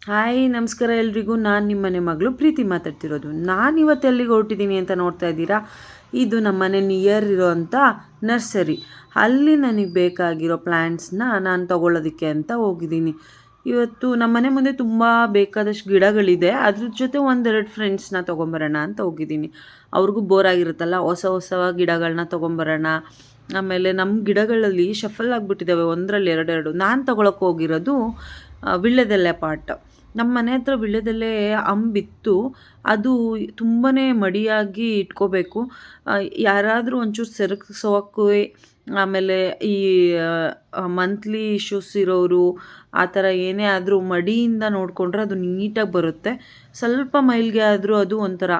Hi ನಮಸ್ಕಾರ ಎಲ್ರಿಗೂ. ನಾನು ನಿಮ್ಮನೆ ಮಗಳು ಪ್ರೀತಿ ಮಾತಾಡ್ತಿರೋದು. ನಾನಿವತ್ತು ಎಲ್ಲಿಗೆ ಹೊರಟಿದ್ದೀನಿ ಅಂತ ನೋಡ್ತಾ ಇದ್ದೀರಾ. ಇದು ನಮ್ಮನೆ ನಿಯರ್ ಇರೋವಂಥ ನರ್ಸರಿ. ಅಲ್ಲಿ ನನಗೆ ಬೇಕಾಗಿರೋ ಪ್ಲ್ಯಾಂಟ್ಸ್ನ ನಾನು ತೊಗೊಳ್ಳೋದಕ್ಕೆ ಅಂತ ಹೋಗಿದ್ದೀನಿ. ಇವತ್ತು ನಮ್ಮನೆ ಮುಂದೆ ತುಂಬ ಬೇಕಾದಷ್ಟು ಗಿಡಗಳಿದೆ. ಅದ್ರ ಜೊತೆ ಒಂದೆರಡು ಫ್ರೆಂಡ್ಸ್ನ ತೊಗೊಂಬರೋಣ ಅಂತ ಹೋಗಿದ್ದೀನಿ. ಅವ್ರಿಗೂ ಬೋರ್ ಆಗಿರುತ್ತಲ್ಲ, ಹೊಸ ಹೊಸ ಗಿಡಗಳನ್ನ ತೊಗೊಂಬರೋಣ. ಆಮೇಲೆ ನಮ್ಮ ಗಿಡಗಳಲ್ಲಿ ಶಫಲ್ ಆಗಿಬಿಟ್ಟಿದ್ದಾವೆ, ಒಂದರಲ್ಲಿ ಎರಡೆರಡು. ನಾನು ತೊಗೊಳಕ್ಕೆ ಹೋಗಿರೋದು ವೀಳ್ಯದೆಲೆ ಪಾಟ್. ನಮ್ಮ ಮನೆ ಹತ್ರ ವೀಳ್ಯದೆಲೆ ಅಂಬಿತ್ತು. ಅದು ತುಂಬಾ ಮಡಿಯಾಗಿ ಇಟ್ಕೋಬೇಕು. ಯಾರಾದರೂ ಒಂಚೂರು ಸೆರಗ್ಸೋಕ್ಕೆ, ಆಮೇಲೆ ಈ ಮಂತ್ಲಿ ಇಶ್ಯೂಸ್ ಇರೋರು ಆ ಥರ ಏನೇ ಆದರೂ ಮಡಿಯಿಂದ ನೋಡಿಕೊಂಡ್ರೆ ಅದು ನೀಟಾಗಿ ಬರುತ್ತೆ. ಸ್ವಲ್ಪ ಮೈಲಿಗೆ ಆದರೂ ಅದು ಒಂಥರ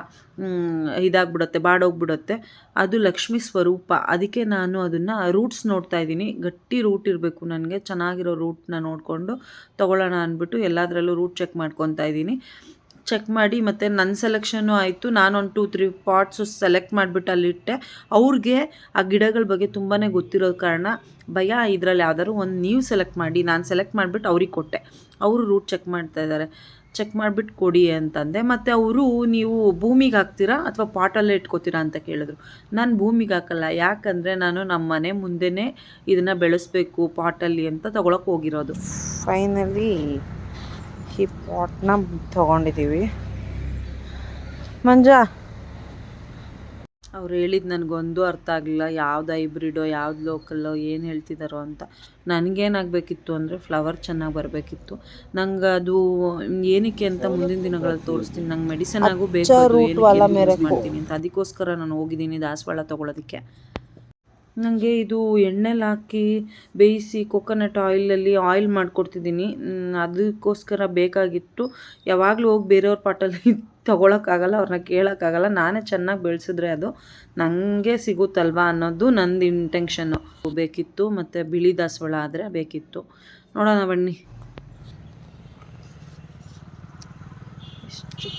ಇದಾಗ್ಬಿಡುತ್ತೆ, ಬಾಡೋಗ್ಬಿಡುತ್ತೆ. ಅದು ಲಕ್ಷ್ಮೀ ಸ್ವರೂಪ. ಅದಕ್ಕೆ ನಾನು ಅದನ್ನು ರೂಟ್ಸ್ ನೋಡ್ತಾ ಇದ್ದೀನಿ. ಗಟ್ಟಿ ರೂಟ್ ಇರಬೇಕು ನನಗೆ. ಚೆನ್ನಾಗಿರೋ ರೂಟ್ನ ನೋಡಿಕೊಂಡು ತೊಗೊಳ್ಳೋಣ ಅಂದ್ಬಿಟ್ಟು ಎಲ್ಲದರಲ್ಲೂ ರೂಟ್ ಚೆಕ್ ಮಾಡ್ಕೊತಾ ಇದ್ದೀನಿ. ಚೆಕ್ ಮಾಡಿ ಮತ್ತು ನನ್ನ ಸೆಲೆಕ್ಷನ್ನು ಆಯಿತು. ನಾನೊಂದು 2-3 ಪಾಟ್ಸು ಸೆಲೆಕ್ಟ್ ಮಾಡಿಬಿಟ್ಟು ಅಲ್ಲಿಟ್ಟೆ. ಅವ್ರಿಗೆ ಆ ಗಿಡಗಳ ಬಗ್ಗೆ ತುಂಬಾ ಗೊತ್ತಿರೋ ಕಾರಣ ಭಯ, ಇದರಲ್ಲಿ ಯಾವ್ದಾದ್ರು ಒಂದು ನೀವು ಸೆಲೆಕ್ಟ್ ಮಾಡಿ, ನಾನು ಸೆಲೆಕ್ಟ್ ಮಾಡಿಬಿಟ್ಟು ಅವ್ರಿಗೆ ಕೊಟ್ಟೆ. ಅವರು ರೂಟ್ ಚೆಕ್ ಮಾಡ್ತಾಯಿದ್ದಾರೆ. ಚೆಕ್ ಮಾಡಿಬಿಟ್ಟು ಕೊಡಿ ಅಂತಂದೆ. ಮತ್ತು ಅವರು ನೀವು ಭೂಮಿಗೆ ಹಾಕ್ತೀರಾ ಅಥವಾ ಪಾಟಲ್ಲೇ ಇಟ್ಕೋತೀರಾ ಅಂತ ಕೇಳಿದ್ರು. ನಾನು ಭೂಮಿಗೆ ಹಾಕಲ್ಲ, ಯಾಕಂದರೆ ನಾನು ನಮ್ಮ ಮನೆ ಮುಂದೆನೇ ಇದನ್ನು ಬೆಳೆಸ್ಬೇಕು ಪಾಟಲ್ಲಿ ಅಂತ ತೊಗೊಳಕ್ಕೆ ಹೋಗಿರೋದು. ಫೈನಲಿ ಈ ಪಾಟ್ನ ತೊಗೊಂಡಿದ್ದೀವಿ. ಮಂಜಾ, ಅವ್ರು ಹೇಳಿದ್ದು ನನಗೊಂದು ಅರ್ಥ ಆಗಲಿಲ್ಲ. ಯಾವ್ದು ಹೈಬ್ರಿಡೋ ಯಾವ್ದು ಲೋಕಲ್ಲೋ ಏನು ಹೇಳ್ತಿದ್ದಾರೋ ಅಂತ. ನನಗೇನಾಗಬೇಕಿತ್ತು ಅಂದರೆ ಫ್ಲವರ್ ಚೆನ್ನಾಗಿ ಬರಬೇಕಿತ್ತು. ನಂಗೆ ಅದು ಏನಕ್ಕೆ ಅಂತ ಮುಂದಿನ ದಿನಗಳಲ್ಲಿ ತೋರಿಸ್ತೀನಿ. ನಂಗೆ ಮೆಡಿಸನ್ ಆಗು ಬೇಕು, ಯೂಸ್ ಮಾಡ್ತೀನಿ ಅಂತ. ಅದಕ್ಕೋಸ್ಕರ ನಾನು ಹೋಗಿದ್ದೀನಿ ದಾಸವಾಳ ತೊಗೊಳೋದಕ್ಕೆ. ನನಗೆ ಇದು ಎಣ್ಣೆಲಿ ಹಾಕಿ ಬೇಯಿಸಿ ಕೊಕೊನಟ್ ಆಯಿಲಲ್ಲಿ ಆಯಿಲ್ ಮಾಡಿಕೊಡ್ತಿದ್ದೀನಿ. ಅದಕ್ಕೋಸ್ಕರ ಬೇಕಾಗಿತ್ತು. ಯಾವಾಗಲೂ ಹೋಗಿ ಬೇರೆಯವ್ರ ಪಾಟಲ್ಲಿ ತೊಗೊಳಕ್ಕಾಗಲ್ಲ, ಅವ್ರನ್ನ ಕೇಳೋಕ್ಕಾಗಲ್ಲ. ನಾನೇ ಚೆನ್ನಾಗಿ ಬೆಳೆಸಿದ್ರೆ ಅದು ನನಗೆ ಸಿಗುತ್ತಲ್ವ ಅನ್ನೋದು ನಂದು ಇಂಟೆನ್ಷನ್ನು. ಬೇಕಿತ್ತು. ಮತ್ತು ಬಿಳಿ ದಾಸವಾಳ ಆದರೆ ಬೇಕಿತ್ತು. ನೋಡೋಣ ಬನ್ನಿ.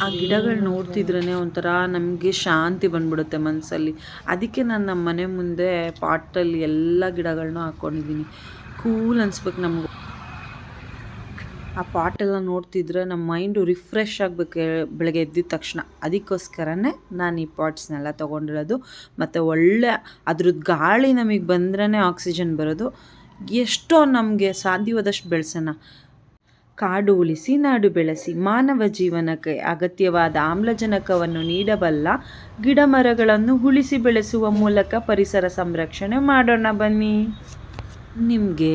ಆ ಗಿಡಗಳು ನೋಡ್ತಿದ್ರೇ ಒಂಥರ ನಮಗೆ ಶಾಂತಿ ಬಂದ್ಬಿಡುತ್ತೆ ಮನಸ್ಸಲ್ಲಿ. ಅದಕ್ಕೆ ನಾನು ನಮ್ಮ ಮನೆ ಮುಂದೆ ಪಾಟಲ್ಲಿ ಎಲ್ಲ ಗಿಡಗಳನ್ನೂ ಹಾಕ್ಕೊಂಡಿದ್ದೀನಿ. ಕೂಲ್ ಅನಿಸ್ಬೇಕು ನಮಗೂ. ಆ ಪಾಟೆಲ್ಲ ನೋಡ್ತಿದ್ರೆ ನಮ್ಮ ಮೈಂಡು ರಿಫ್ರೆಶ್ ಆಗಬೇಕು ಬೆಳಗ್ಗೆ ಎದ್ದಿದ ತಕ್ಷಣ. ಅದಕ್ಕೋಸ್ಕರನೇ ನಾನು ಈ ಪಾಟ್ಸ್ನೆಲ್ಲ ತೊಗೊಂಡಿರೋದು. ಮತ್ತು ಒಳ್ಳೆ ಅದ್ರದ್ದು ಗಾಳಿ ನಮಗೆ ಬಂದ್ರೇ ಆಕ್ಸಿಜನ್ ಬರೋದು. ಎಷ್ಟೋ ನಮಗೆ ಸಾಧ್ಯವಾದಷ್ಟು ಬೆಳೆಸೋಣ. ಕಾಡು ಉಳಿಸಿ ನಾಡು ಬೆಳೆಸಿ, ಮಾನವ ಜೀವನಕ್ಕೆ ಅಗತ್ಯವಾದ ಆಮ್ಲಜನಕವನ್ನು ನೀಡಬಲ್ಲ ಗಿಡ ಮರಗಳನ್ನು ಉಳಿಸಿ ಬೆಳೆಸುವ ಮೂಲಕ ಪರಿಸರ ಸಂರಕ್ಷಣೆ ಮಾಡೋಣ ಬನ್ನಿ. ನಿಮಗೆ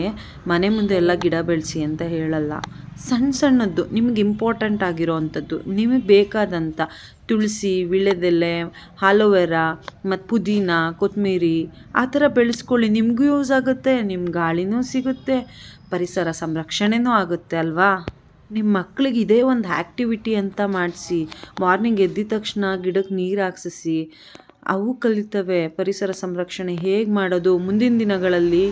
ಮನೆ ಮುಂದೆ ಎಲ್ಲ ಗಿಡ ಬೆಳೆಸಿ ಅಂತ ಹೇಳಲ್ಲ. ಸಣ್ಣ ಸಣ್ಣದ್ದು ನಿಮ್ಗೆ ಇಂಪಾರ್ಟೆಂಟ್ ಆಗಿರೋ ಅಂಥದ್ದು, ನಿಮಗೆ ಬೇಕಾದಂಥ ತುಳಸಿ, ವೀಳ್ಯದೆಲೆ, ಆಲೋವೆರಾ ಮತ್ತು ಪುದೀನ, ಕೊತ್ತಂಬರಿ ಆ ಥರ ಬೆಳೆಸ್ಕೊಳ್ಳಿ. ನಿಮಗೂ ಯೂಸ್ ಆಗುತ್ತೆ, ನಿಮ್ಮ ಗಾಳಿನೂ ಸಿಗುತ್ತೆ, ಪರಿಸರ ಸಂರಕ್ಷಣೆನೂ ಆಗುತ್ತೆ ಅಲ್ವಾ. ನಿಮ್ಮ ಮಕ್ಳಿಗೆ ಇದೇ ಒಂದು ಆ್ಯಕ್ಟಿವಿಟಿ ಅಂತ ಮಾಡಿಸಿ. ಮಾರ್ನಿಂಗ್ ಎದ್ದಿದ ತಕ್ಷಣ ಗಿಡಕ್ಕೆ ನೀರು ಹಾಕ್ಸಿಸಿ. ಅವು ಕಲಿತವೆ ಪರಿಸರ ಸಂರಕ್ಷಣೆ ಹೇಗೆ ಮಾಡೋದು. ಮುಂದಿನ ದಿನಗಳಲ್ಲಿ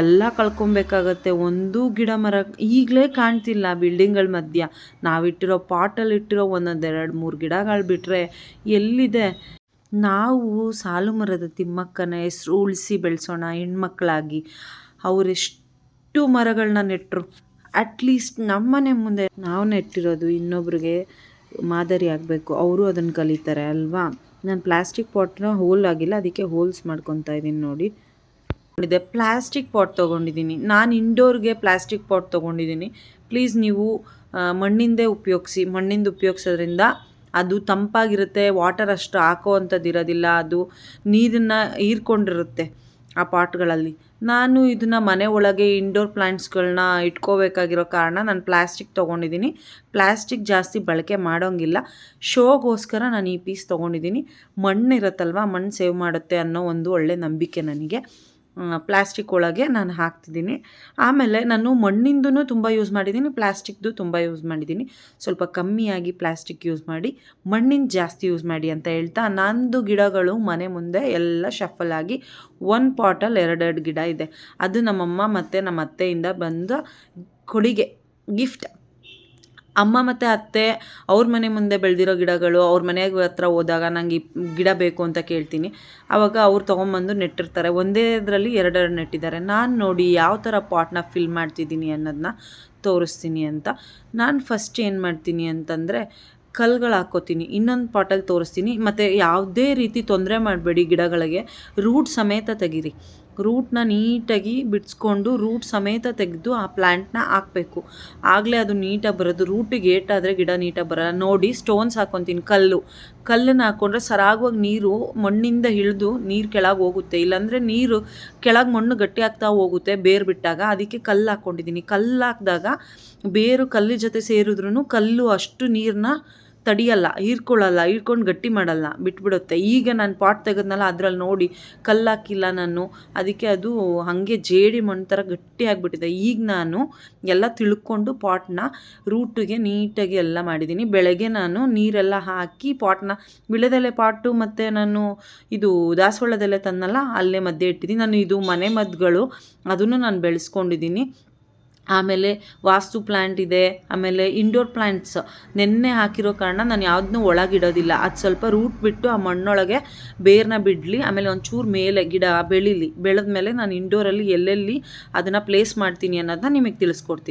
ಎಲ್ಲ ಕಳ್ಕೊಬೇಕಾಗತ್ತೆ. ಒಂದು ಗಿಡ ಮರ ಈಗಲೇ ಕಾಣ್ತಿಲ್ಲ ಬಿಲ್ಡಿಂಗ್ಗಳ ಮಧ್ಯ. ನಾವಿಟ್ಟಿರೋ ಪಾಟಲ್ಲಿ ಇಟ್ಟಿರೋ 1-2-3 ಗಿಡಗಳು ಬಿಟ್ಟರೆ ಎಲ್ಲಿದೆ. ನಾವು ಸಾಲು ಮರದ ತಿಮ್ಮಕ್ಕನ ಹೆಸರು ಉಳಿಸಿ ಬೆಳೆಸೋಣ ಹೆಣ್ಮಕ್ಳಾಗಿ. ಅವರೆಷ್ಟು ಮರಗಳನ್ನ ನೆಟ್ಟರು. ಅಟ್ಲೀಸ್ಟ್ ನಮ್ಮನೆ ಮುಂದೆ ನಾವು ನೆಟ್ಟಿರೋದು ಇನ್ನೊಬ್ರಿಗೆ ಮಾದರಿ ಆಗಬೇಕು. ಅವರು ಅದನ್ನು ಕಲಿತಾರೆ ಅಲ್ವಾ. ನಾನು ಪ್ಲಾಸ್ಟಿಕ್ ಪಾಟ್ನ ಹೋಲ್ ಆಗಿಲ್ಲ, ಅದಕ್ಕೆ ಹೋಲ್ಸ್ ಮಾಡ್ಕೊತಾ ಇದ್ದೀನಿ ನೋಡಿ. ಪ್ಲಾಸ್ಟಿಕ್ ಪಾಟ್ ತೊಗೊಂಡಿದ್ದೀನಿ ನಾನು. ಇಂಡೋರ್ಗೆ ಪ್ಲಾಸ್ಟಿಕ್ ಪಾಟ್ ತೊಗೊಂಡಿದ್ದೀನಿ. ಪ್ಲೀಸ್ ನೀವು ಮಣ್ಣಿಂದೇ ಉಪಯೋಗಿಸಿ. ಮಣ್ಣಿಂದ ಉಪಯೋಗಿಸೋದ್ರಿಂದ ಅದು ತಂಪಾಗಿರುತ್ತೆ. ವಾಟರ್ ಅಷ್ಟು ಹಾಕೋ ಅಂಥದ್ದು ಇರೋದಿಲ್ಲ. ಅದು ನೀರನ್ನು ಹೀರ್ಕೊಂಡಿರುತ್ತೆ ಆ ಪಾಟ್ಗಳಲ್ಲಿ. ನಾನು ಇದನ್ನು ಮನೆ ಒಳಗೆ ಇಂಡೋರ್ ಪ್ಲ್ಯಾಂಟ್ಸ್ಗಳನ್ನ ಇಟ್ಕೋಬೇಕಾಗಿರೋ ಕಾರಣ ನಾನು ಪ್ಲಾಸ್ಟಿಕ್ ತೊಗೊಂಡಿದ್ದೀನಿ. ಪ್ಲಾಸ್ಟಿಕ್ ಜಾಸ್ತಿ ಬಳಕೆ ಮಾಡೋಂಗಿಲ್ಲ. ಶೋಗೋಸ್ಕರ ನಾನು ಈ ಪೀಸ್ ತೊಗೊಂಡಿದ್ದೀನಿ. ಮಣ್ಣು ಇರುತ್ತಲ್ವ, ಮಣ್ಣು ಸೇವ್ ಮಾಡುತ್ತೆ ಅನ್ನೋ ಒಂದು ಒಳ್ಳೆ ನಂಬಿಕೆ ನನಗೆ. ಪ್ಲಾಸ್ಟಿಕ್ ಒಳಗೆ ನಾನು ಹಾಕ್ತಿದ್ದೀನಿ. ಆಮೇಲೆ ನಾನು ಮಣ್ಣಿಂದೂ ತುಂಬ ಯೂಸ್ ಮಾಡಿದ್ದೀನಿ, ಪ್ಲಾಸ್ಟಿಕ್ದು ತುಂಬ ಯೂಸ್ ಮಾಡಿದ್ದೀನಿ. ಸ್ವಲ್ಪ ಕಮ್ಮಿಯಾಗಿ ಪ್ಲಾಸ್ಟಿಕ್ ಯೂಸ್ ಮಾಡಿ, ಮಣ್ಣಿನ ಜಾಸ್ತಿ ಯೂಸ್ ಮಾಡಿ ಅಂತ ಹೇಳ್ತಾ, ನಂದು ಗಿಡಗಳು ಮನೆ ಮುಂದೆ ಎಲ್ಲ ಶಫಲ್ ಆಗಿ 1 ಪಾಟಲ್ಲಿ 2 ಗಿಡ ಇದೆ. ಅದು ನಮ್ಮಮ್ಮ ಮತ್ತು ನಮ್ಮ ಅತ್ತೆಯಿಂದ ಬಂದ ಕೊಡುಗೆ, ಗಿಫ್ಟ್. ಅಮ್ಮ ಮತ್ತು ಅತ್ತೆ ಅವ್ರ ಮನೆ ಮುಂದೆ ಬೆಳೆದಿರೋ ಗಿಡಗಳು ಅವ್ರ ಮನೆಗೆ ಹತ್ರ ಹೋದಾಗ ನಂಗೆ ಈ ಗಿಡ ಬೇಕು ಅಂತ ಕೇಳ್ತೀನಿ. ಆವಾಗ ಅವ್ರು ತೊಗೊಂಬಂದು ನೆಟ್ಟಿರ್ತಾರೆ. ಒಂದೇ ಇದರಲ್ಲಿ ಎರಡೆರಡು ನೆಟ್ಟಿದ್ದಾರೆ. ನಾನು ನೋಡಿ ಯಾವ ಥರ ಪಾಟ್ನ ಫಿಲ್ ಮಾಡ್ತಿದ್ದೀನಿ ಅನ್ನೋದನ್ನ ತೋರಿಸ್ತೀನಿ ಅಂತ. ನಾನು ಫಸ್ಟ್ ಏನು ಮಾಡ್ತೀನಿ ಅಂತಂದರೆ ಕಲ್ಗಳು ಹಾಕ್ಕೋತೀನಿ. ಇನ್ನೊಂದು ಪಾಟಲ್ಲಿ ತೋರಿಸ್ತೀನಿ. ಮತ್ತು ಯಾವುದೇ ರೀತಿ ತೊಂದರೆ ಮಾಡಬೇಡಿ ಗಿಡಗಳಿಗೆ. ರೂಟ್ ಸಮೇತ ತೆಗೀರಿ. ರೂಟ್ನ ನೀಟಾಗಿ ಬಿಡಿಸ್ಕೊಂಡು ರೂಟ್ ಸಮೇತ ತೆಗೆದು ಆ ಪ್ಲ್ಯಾಂಟ್ನ ಹಾಕಬೇಕು. ಆಗಲೇ ಅದು ನೀಟಾಗಿ ಬರೋದು. ರೂಟಿಗೆ ಏಟಾದರೆ ಗಿಡ ನೀಟಾಗಿ ಬರೋಲ್ಲ. ನೋಡಿ ಸ್ಟೋನ್ಸ್ ಹಾಕ್ಕೊತೀನಿ. ಕಲ್ಲನ್ನು ಹಾಕ್ಕೊಂಡ್ರೆ ಸರಾಗವಾಗಿ ನೀರು ಮಣ್ಣಿಂದ ಇಳಿದು ನೀರು ಕೆಳಗೆ ಹೋಗುತ್ತೆ. ಇಲ್ಲಾಂದರೆ ನೀರು ಕೆಳಗೆ ಮಣ್ಣು ಗಟ್ಟಿ ಆಗ್ತಾ ಹೋಗುತ್ತೆ ಬೇರು ಬಿಟ್ಟಾಗ. ಅದಕ್ಕೆ ಕಲ್ಲು ಹಾಕ್ಕೊಂಡಿದ್ದೀನಿ. ಕಲ್ಲು ಹಾಕಿದಾಗ ಬೇರು ಕಲ್ಲಿನ ಜೊತೆ ಸೇರಿದ್ರೂ ಕಲ್ಲು ಅಷ್ಟು ನೀರನ್ನ ತಡಿಯಲ್ಲ, ಹೀರ್ಕೊಂಡು ಗಟ್ಟಿ ಮಾಡಲ್ಲ, ಬಿಟ್ಬಿಡುತ್ತೆ. ಈಗ ನಾನು ಪಾಟ್ ತೆಗೆದ್ನಲ್ಲ ಅದರಲ್ಲಿ ನೋಡಿ ಕಲ್ಲು ಹಾಕಿಲ್ಲ ನಾನು, ಅದಕ್ಕೆ ಅದು ಹಾಗೆ ಜೇಡಿ ಮಣ್ಣು ಥರ ಗಟ್ಟಿ ಆಗಿಬಿಟ್ಟಿದೆ. ಈಗ ನಾನು ಎಲ್ಲ ತಿಳ್ಕೊಂಡು ಪಾಟ್ನ ರೂಟಿಗೆ ನೀಟಾಗಿ ಎಲ್ಲ ಮಾಡಿದ್ದೀನಿ. ಬೆಳಗ್ಗೆ ನಾನು ನೀರೆಲ್ಲ ಹಾಕಿ ಪಾಟ್ನ ವಿಳ್ಯದೆಲೆ ಪಾಟು ಮತ್ತು ನಾನು ಇದು ದಾಸವಾಳದೆಲೆ ತಂದನಲ್ಲ ಅಲ್ಲೇ ಮಧ್ಯೆ ಇಟ್ಟಿದ್ದೀನಿ. ನಾನು ಇದು ಮನೆ ಮದ್ದುಗಳು ಅದನ್ನು ನಾನು ಬೆಳೆಸ್ಕೊಂಡಿದ್ದೀನಿ. ಆಮೇಲೆ ವಾಸ್ತು ಪ್ಲ್ಯಾಂಟ್ ಇದೆ. ಆಮೇಲೆ ಇಂಡೋರ್ ಪ್ಲ್ಯಾಂಟ್ಸ್ ನೆನ್ನೆ ಹಾಕಿರೋ ಕಾರಣ ನಾನು ಯಾವುದನ್ನೂ ಒಳಗಿಡೋದಿಲ್ಲ. ಅದು ಸ್ವಲ್ಪ ರೂಟ್ ಬಿಟ್ಟು ಆ ಮಣ್ಣೊಳಗೆ ಬೇರನ್ನ ಬಿಡಲಿ. ಆಮೇಲೆ ಒಂಚೂರು ಮೇಲೆ ಗಿಡ ಬೆಳೀಲಿ. ಬೆಳೆದ ಮೇಲೆ ನಾನು ಇಂಡೋರಲ್ಲಿ ಎಲ್ಲೆಲ್ಲಿ ಅದನ್ನು ಪ್ಲೇಸ್ ಮಾಡ್ತೀನಿ ಅನ್ನೋದನ್ನ ನಿಮಗೆ ತಿಳಿಸ್ಕೊಡ್ತೀನಿ.